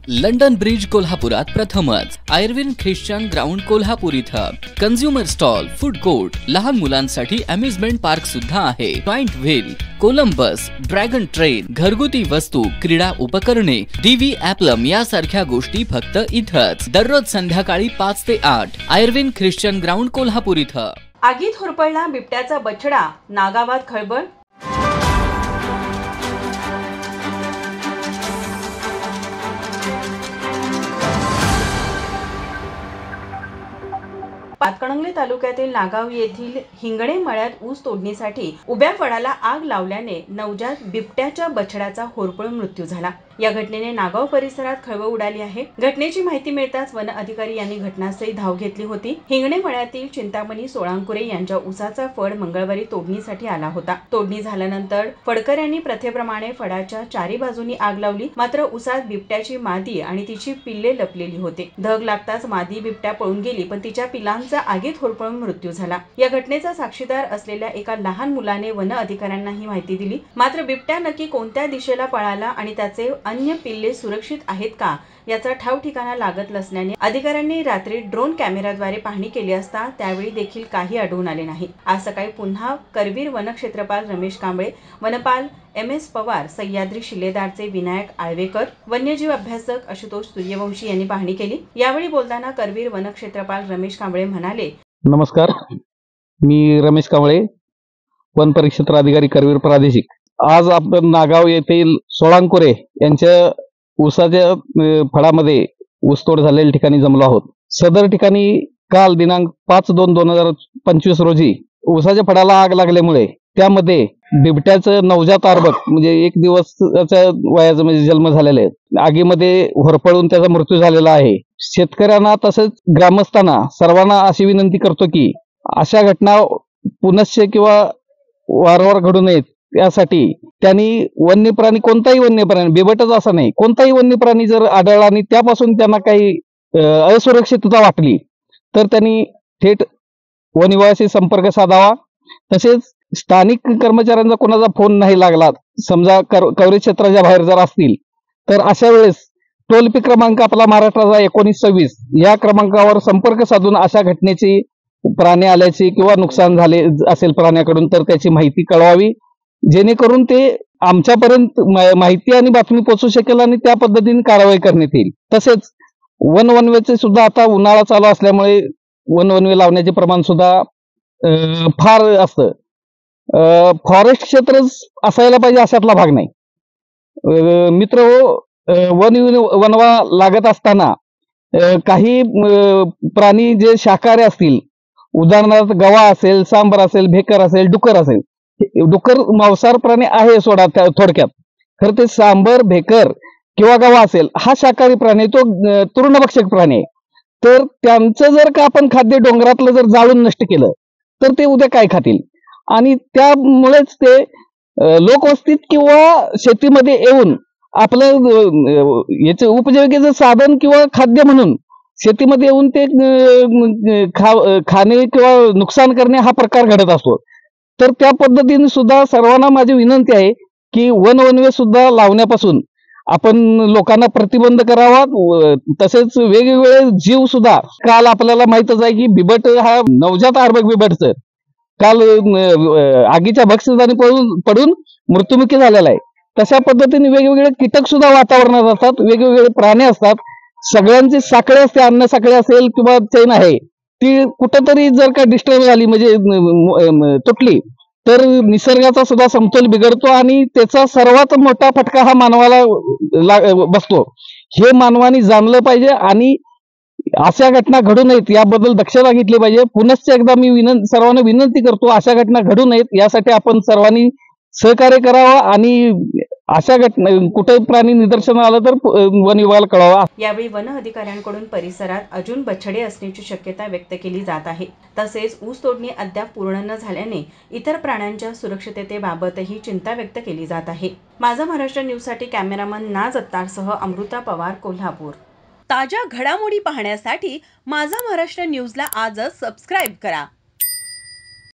London bridge कोल्हापुरात प्रथमच Irwin Christian ground Kolhapur इथं कन्झ्युमर स्टॉल, फूड कोर्ट, लहान मुलांसाठी अम्युजमेंट पार्क सुद्धा आहे। Joint wheel, Columbus, dragon train, घरगुती वस्तू, क्रीडा उपकरणे, डीव्ही ॲप्लम यासारख्या गोष्टी फक्त इथंच। दररोज संध्याकाळी 5 ते 8 आयर्विन ख्रिश्चन ग्राउंड कोल्हापूर इथं। आगीत होरपळला बिबट्याचा बछडा, नागावात खळबळ। हातकणंगले तालुक्यातील नागाव येथील हिंगणे मळ्यात ऊस तोडणीसाठी उभ्या फळाला आग लावल्याने नवजात बिबट्याच्या बछड्याचा होरपळून मृत्यू झाला। या घटनेने नागाव परिसरात खळबळ उडाली आहे। घटनेची माहिती मिळताच वन अधिकारी यांनी घटनास्थळी धाव घेतली होती। हिंगणे मळ्यातील चिंतामणी सोळांकुरे यांच्या ऊसाचा फड मंगळवारी तोडणीसाठी आला होता। तोडणी झाल्यानंतर फडकऱ्यांनी प्रथेप्रमाणे फडाच्या चारी बाजूनी आग लावली, मात्र ऊसात बिबट्याची मादी आणि तिची पिल्ले लपलेली होती। धग लागताच मादी बिबट्या पळून गेली, पण तिच्या पिलांचा आगीत होरपळून मृत्यू झाला। या घटनेचा साक्षीदार असलेल्या एका लहान मुलाने वन अधिकाऱ्यांना ही माहिती दिली, मात्र बिबट्या नक्की कोणत्या दिशेला पळाला आणि त्याचे अन्य पिल्ले सुरक्षित आहेत का याचा ठाव ठिकाणा लागत नसल्याने अधिकाऱ्यांनी रात्री ड्रोन कॅमेराद्वारे पाहणी केली असता त्यावेळी देखील काही आढळून आले नाही। आज सकाळी पुन्हा करवीर वनक्षेत्रपाल रमेश कांबळे, वनपाल MS पवार, सह्याद्री शिलेदारचे विनायक आळवेकर, वन्यजीव अभ्यासक आशुतोष सूर्यवंशी यांनी पाहणी केली। यावेळी बोलताना करवीर वनक्षेत्रपाल रमेश कांबळे म्हणाले, नमस्कार, मी रमेश कांबळे, वन परिक्षेत्र अधिकारी करवीर प्रादेशिक। आज आपण नागाव येथील सोळांकुरे यांच्या ऊसाच्या फळामध्ये ऊसतोड झालेल्या ठिकाणी जमलो आहोत। सदर ठिकाणी काल दिनांक 5/2/2025 रोजी ऊसाच्या फळाला आग लागल्यामुळे त्यामध्ये बिबट्याचं नवजात अर्भक म्हणजे 1 दिवसाच्या वयाचा म्हणजे जन्म झालेला आहे, आगीमध्ये होरपळून त्याचा मृत्यू झालेला आहे। शेतकऱ्यांना तसेच ग्रामस्थांना सर्वांना अशी विनंती करतो की अशा घटना पुनश्च किंवा वारंवार घडू नयेत यासाठी त्यांनी वन्य प्राणी, कोणताही वन्य प्राणी, बिबटच असा नाही, कोणताही वन्य प्राणी जर आढळला आणि त्यापासून त्यांना काही असुरक्षितता वाटली तर त्यांनी थेट वन विभागाशी संपर्क साधावा। तसेच स्थानिक कर्मचाऱ्यांचा कोणाचा फोन नाही लागला, समजा कवरेज क्षेत्राच्या बाहेर जर असतील तर अशा वेळेस टोल फ्री क्रमांक आपला महाराष्ट्राचा 1926 या क्रमांकावर संपर्क साधून अशा घटनेची, प्राणी आल्याची किंवा नुकसान झाले असेल प्राण्याकडून तर त्याची माहिती कळवावी, जेणेकरून ते आमच्यापर्यंत माहिती आणि बातमी पोहोचू शकेल आणि त्या पद्धतीने कारवाई करण्यात येईल। तसेच वनवे सुद्धा आता उन्हाळा चालू असल्यामुळे वनवे लावण्याचे प्रमाण सुद्धा फार असतं। फॉरेस्ट क्षेत्र असायला पाहिजे अशातला भाग नाही। मित्र वनवा लागत असताना काही प्राणी जे शाकाहारी असतील, उदाहरणार्थ गवा असेल, सांबर असेल, भेकर असेल, डुकर असेल, डुकर मांसाहार प्राणी आहे सोडा थोडक्यात, खरं ते सांबर, भेकर किंवा गवा असेल हा शाकाहारी प्राणी, तो तृणभक्षक प्राणी आहे। तर त्यांचं जर का आपण खाद्य डोंगरातलं जर जाळून नष्ट केलं तर ते उद्या काय खातील आणि त्यामुळेच ते लोकवस्तीत किंवा शेतीमध्ये येऊन आपलं याचं उपजीविकेचं साधन किंवा खाद्य म्हणून शेतीमध्ये येऊन ते खाणे किंवा नुकसान करणे हा प्रकार घडत असतो। तर त्या पद्धतीने सुद्धा सर्वांना माझी विनंती आहे की वनवे सुद्धा लावण्यापासून आपण लोकांना प्रतिबंध करावा। तसेच वेगवेगळे जीव सुद्धा, काल आपल्याला माहितच आहे की बिबट हा नवजात अर्भक बिबटचं काल आगीच्या भक्षस्थानी पडून मृत्युमुखी झालेला आहे। तशा पद्धतीने वेगवेगळे कीटक सुद्धा वातावरणात असतात, वेगवेगळे प्राणी असतात, सगळ्यांची साखळी असते, अन्न साखळी असेल किंवा चैन आहे ती कुठंतरी जर का डिस्टर्ब झाली म्हणजे तुटली तर निसर्गाचा सुद्धा समतोल बिघडतो आणि त्याचा सर्वात मोठा फटका हा मानवाला बसतो। हे मानवाने जाणलं पाहिजे आणि अशा घटना घडू नयेत याबद्दल दक्षता घेतली पाहिजे। पुनश्च एकदा मी सर्वांना विनंती करतो अशा घटना घडू नयेत यासाठी आपण सर्वांनी सहकार्य करावा आणि अशा घटना कुठे प्राणी निदर्शन आलं तर वन विभागाला कळवा। यावेळी वन अधिकाऱ्यांकडून परिसरात अजून बछडे असण्याची शक्यता व्यक्त केली जात आहे। तसेच ऊस तोडणी अद्याप पूर्ण न झाल्याने इतर प्राण्यांच्या सुरक्षिततेबाबतही चिंता व्यक्त केली जात आहे। माझा महाराष्ट्र न्यूजसाठी कॅमेरामन नाज अत्तारसह अमृता पवार, कोल्हापूर। ताज्या घडामोडी पाहण्यासाठी माझा महाराष्ट्र न्यूजला आजच सबस्क्राईब करा।